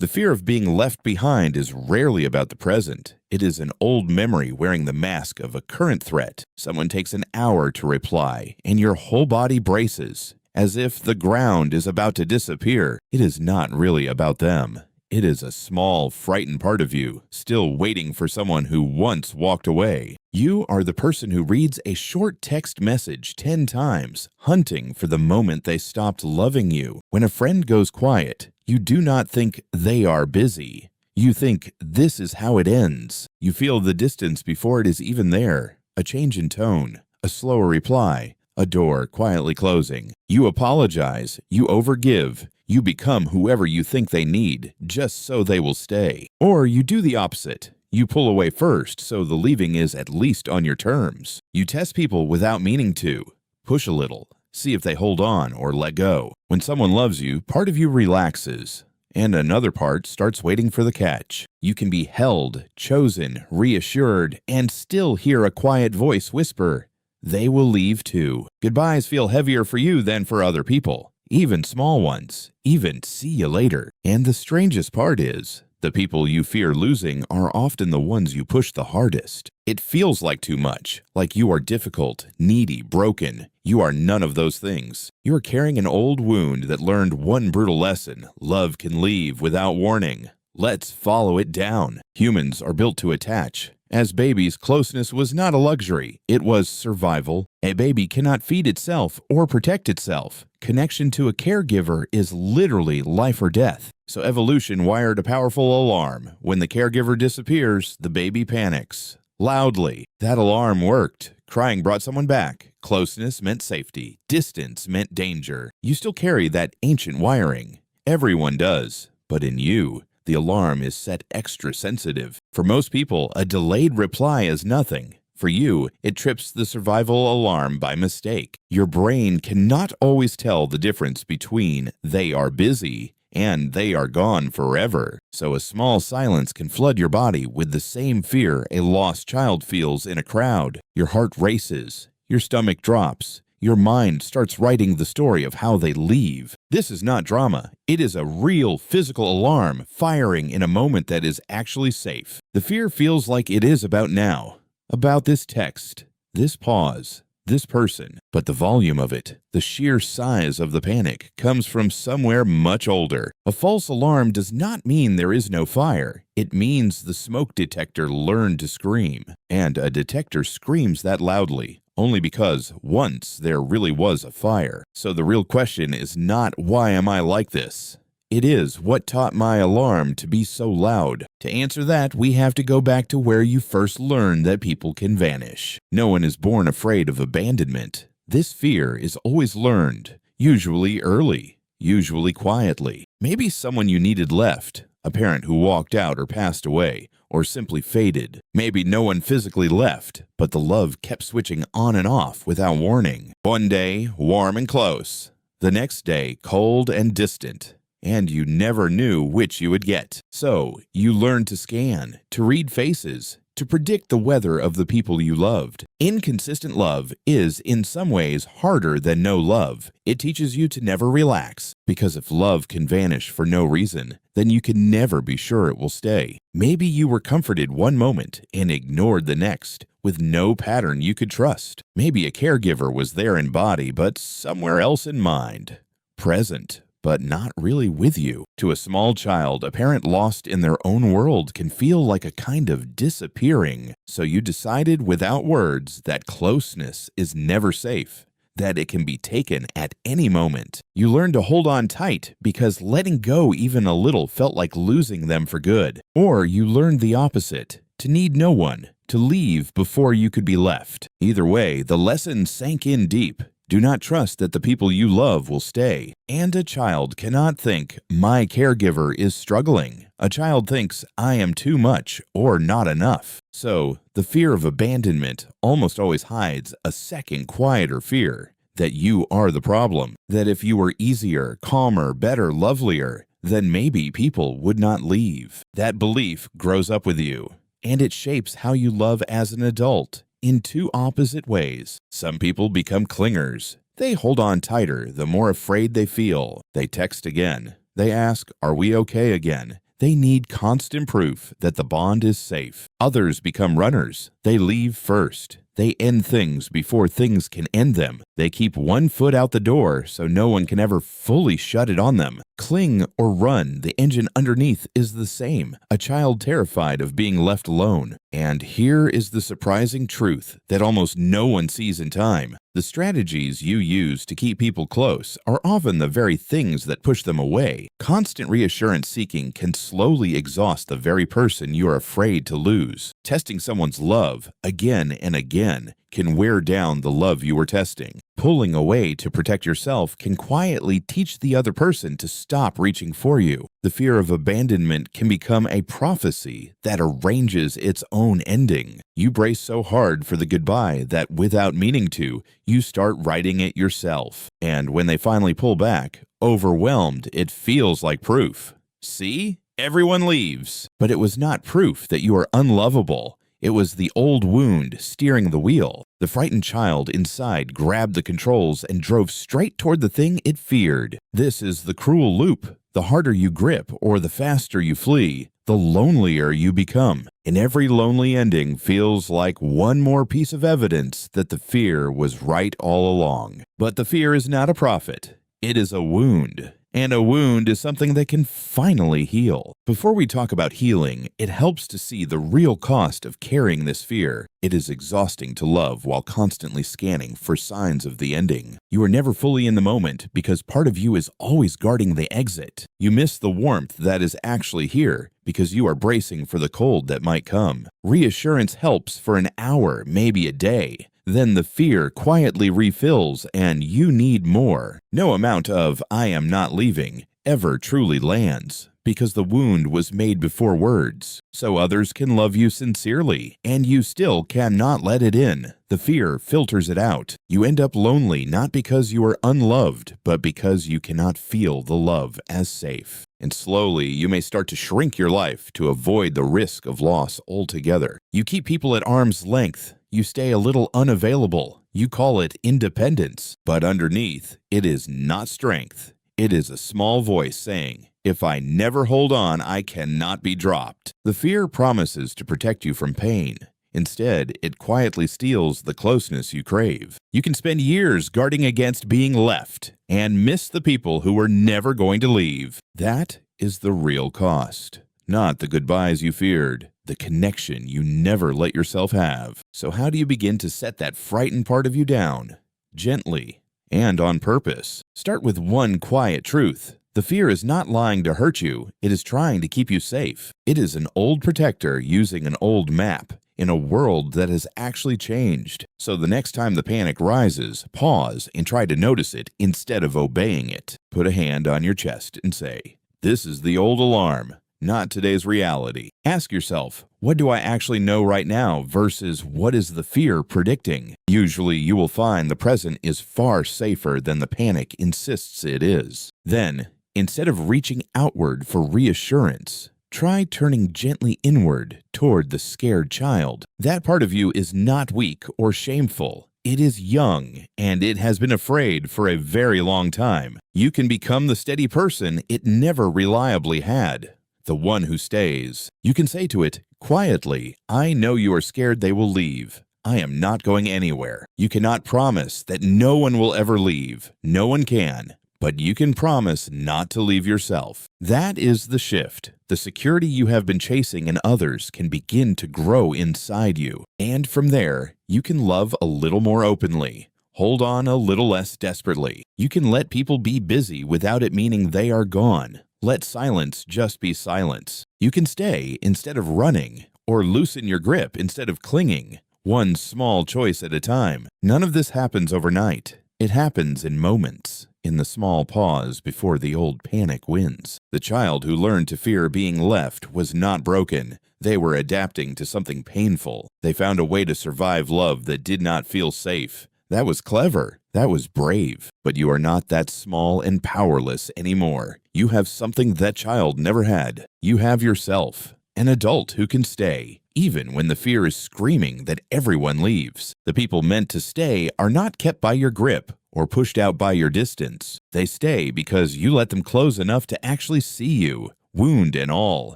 The fear of being left behind is rarely about the present. It is an old memory wearing the mask of a current threat. Someone takes an hour to reply, and your whole body braces, as if the ground is about to disappear. It is not really about them. It is a small, frightened part of you, still waiting for someone who once walked away. You are the person who reads a short text message 10 times, hunting for the moment they stopped loving you. When a friend goes quiet, you do not think they are busy. You think this is how it ends. You feel the distance before it is even there, a change in tone, a slower reply, a door quietly closing. You apologize, you overgive. You become whoever you think they need, just so they will stay. Or you do the opposite. You pull away first, so the leaving is at least on your terms. You test people without meaning to. Push a little. See if they hold on or let go. When someone loves you, part of you relaxes, and another part starts waiting for the catch. You can be held, chosen, reassured, and still hear a quiet voice whisper, "They will leave too." Goodbyes feel heavier for you than for other people. Even small ones, even "see you later." And the strangest part is, the people you fear losing are often the ones you push the hardest. It feels like too much, like you are difficult, needy, broken. You are none of those things. You are carrying an old wound that learned one brutal lesson: love can leave without warning. Let's follow it down. Humans are built to attach. As babies, closeness was not a luxury. It was survival. A baby cannot feed itself or protect itself. Connection to a caregiver is literally life or death. So evolution wired a powerful alarm. When the caregiver disappears, the baby panics. Loudly. That alarm worked. Crying brought someone back. Closeness meant safety. Distance meant danger. You still carry that ancient wiring. Everyone does. But in you, the alarm is set extra sensitive. For most people, a delayed reply is nothing. For you, it trips the survival alarm by mistake. Your brain cannot always tell the difference between "they are busy" and "they are gone forever." So a small silence can flood your body with the same fear a lost child feels in a crowd. Your heart races. Your stomach drops. Your mind starts writing the story of how they leave. This is not drama. It is a real physical alarm firing in a moment that is actually safe. The fear feels like it is about now, about this text, this pause, this person. But the volume of it, the sheer size of the panic, comes from somewhere much older. A false alarm does not mean there is no fire. It means the smoke detector learned to scream. And a detector screams that loudly, only because once there really was a fire. So the real question is not, why am I like this? It is, what taught my alarm to be so loud? To answer that, we have to go back to where you first learned that people can vanish. No one is born afraid of abandonment. This fear is always learned, usually early, usually quietly. Maybe someone you needed left, a parent who walked out or passed away, or simply faded. Maybe no one physically left, but the love kept switching on and off without warning. One day, warm and close. The next day, cold and distant. And you never knew which you would get. So, you learned to scan, to read faces, to predict the weather of the people you loved. Inconsistent love is, in some ways, harder than no love. It teaches you to never relax, because if love can vanish for no reason, then you can never be sure it will stay. Maybe you were comforted one moment and ignored the next, with no pattern you could trust. Maybe a caregiver was there in body, but somewhere else in mind. Present, but not really with you. To a small child, a parent lost in their own world can feel like a kind of disappearing. So you decided without words that closeness is never safe, that it can be taken at any moment. You learned to hold on tight because letting go even a little felt like losing them for good. Or you learned the opposite, to need no one, to leave before you could be left. Either way, the lesson sank in deep. Do not trust that the people you love will stay. And a child cannot think, my caregiver is struggling. A child thinks, I am too much or not enough. So, the fear of abandonment almost always hides a second, quieter fear, that you are the problem. That if you were easier, calmer, better, lovelier, then maybe people would not leave. That belief grows up with you, and it shapes how you love as an adult. In two opposite ways. Some people become clingers. They hold on tighter the more afraid they feel. They text again. They ask, are we okay again? They need constant proof that the bond is safe. Others become runners. They leave first. They end things before things can end them. They keep one foot out the door so no one can ever fully shut it on them. Cling or run, the engine underneath is the same. A child terrified of being left alone. And here is the surprising truth that almost no one sees in time. The strategies you use to keep people close are often the very things that push them away. Constant reassurance seeking can slowly exhaust the very person you are afraid to lose. Testing someone's love again and again can wear down the love you were testing. Pulling away to protect yourself can quietly teach the other person to stop reaching for you. The fear of abandonment can become a prophecy that arranges its own ending. You brace so hard for the goodbye that without meaning to, you start writing it yourself. And when they finally pull back, overwhelmed, it feels like proof. See? Everyone leaves. But it was not proof that you are unlovable. It was the old wound steering the wheel. The frightened child inside grabbed the controls and drove straight toward the thing it feared. This is the cruel loop. The harder you grip or the faster you flee, the lonelier you become. And every lonely ending feels like one more piece of evidence that the fear was right all along. But the fear is not a prophet. It is a wound. And a wound is something that can finally heal. Before we talk about healing, it helps to see the real cost of carrying this fear. It is exhausting to love while constantly scanning for signs of the ending. You are never fully in the moment because part of you is always guarding the exit. You miss the warmth that is actually here because you are bracing for the cold that might come. Reassurance helps for an hour, maybe a day. Then the fear quietly refills and you need more. No amount of "I am not leaving" ever truly lands because the wound was made before words. So others can love you sincerely and you still cannot let it in. The fear filters it out. You end up lonely not because you are unloved, but because you cannot feel the love as safe. And slowly, you may start to shrink your life to avoid the risk of loss altogether. You keep people at arm's length. You stay a little unavailable. You call it independence. But underneath, it is not strength. It is a small voice saying, "If I never hold on, I cannot be dropped." The fear promises to protect you from pain. Instead, it quietly steals the closeness you crave. You can spend years guarding against being left and miss the people who were never going to leave. That is the real cost. Not the goodbyes you feared, the connection you never let yourself have. So how do you begin to set that frightened part of you down? Gently and on purpose. Start with one quiet truth. The fear is not lying to hurt you. It is trying to keep you safe. It is an old protector using an old map in a world that has actually changed. So the next time the panic rises, pause and try to notice it instead of obeying it. Put a hand on your chest and say, "This is the old alarm, not today's reality." Ask yourself, what do I actually know right now versus what is the fear predicting? Usually you will find the present is far safer than the panic insists it is. Then, instead of reaching outward for reassurance, try turning gently inward toward the scared child. That part of you is not weak or shameful. It is young, and it has been afraid for a very long time. You can become the steady person it never reliably had, the one who stays. You can say to it, quietly, "I know you are scared they will leave. I am not going anywhere." You cannot promise that no one will ever leave. No one can. But you can promise not to leave yourself. That is the shift. The security you have been chasing in others can begin to grow inside you. And from there, you can love a little more openly. Hold on a little less desperately. You can let people be busy without it meaning they are gone. Let silence just be silence. You can stay instead of running, or loosen your grip instead of clinging. One small choice at a time. None of this happens overnight. It happens in moments. In the small pause before the old panic wins. The child who learned to fear being left was not broken. They were adapting to something painful. They found a way to survive love that did not feel safe. That was clever. That was brave. But you are not that small and powerless anymore. You have something that child never had. You have yourself, an adult who can stay, even when the fear is screaming that everyone leaves. The people meant to stay are not kept by your grip or pushed out by your distance. They stay because you let them close enough to actually see you. wound and all.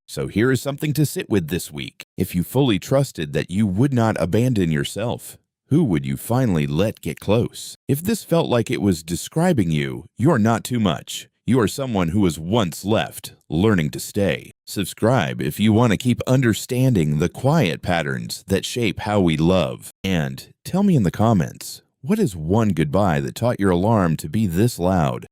So here is something to sit with this week. If you fully trusted that you would not abandon yourself, who would you finally let get close? If this felt like it was describing you, you're not too much. You are someone who was once left, learning to stay. Subscribe if you want to keep understanding the quiet patterns that shape how we love. And tell me in the comments, what is one goodbye that taught your alarm to be this loud?